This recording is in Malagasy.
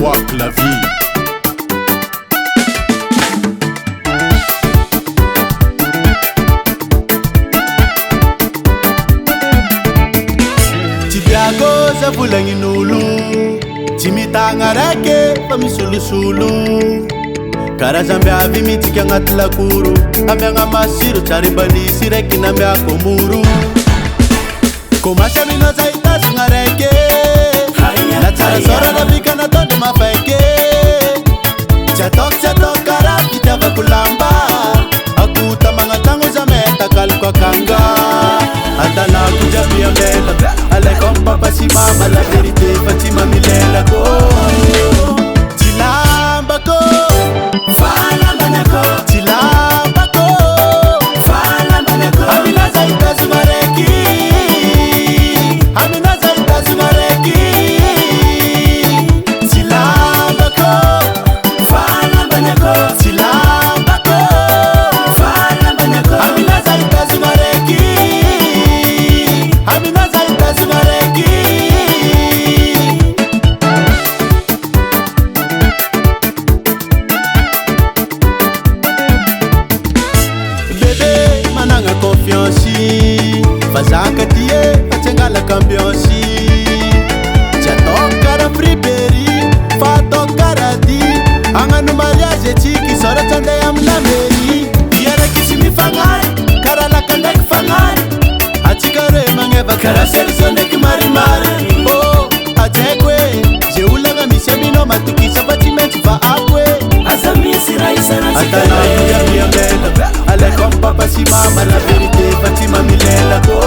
Wak la vie. Chidiago za vulanginulu, chimitanga reke pa misulusulu. Karazambe avi mitika ngati lakuru, amyanga masiru charimbandisi reki na myako muru. Komasha mino za itazi ngareke, na chara sora na vika na tonde mafeke. Chatok karafi chava kulamba, akuta mga tangu za meta kalukwa kanga. Atala kujabia mbela, ale kompa pasi mama la verite Fatima milela ko. Chilamba ko, falamba nako. Chilamba ko, falamba nako. Amina za itazi ngareki, amina za itazi ngareki. Chilamba ko, falamba nako. Chilamba ko, falamba nako. Amina za itazi ngareki, amina za itazi ngareki. Bébé, mananga confiance. Fazaka tie, achengala cambiansi. Chatokara friberi, fatokara di. Anganu mariage chiki, sora chande amnameri. Yara kishimi fangai, karala kandek fangai. Achikare mangeba karaseri sondek marimari. Oh, achekwe, jeulaga misemino matukisa batimenti fa akwe. Azamisi raisa na Atala kuja miambela, ale kompa pasi mama la verite Fatima milela ko.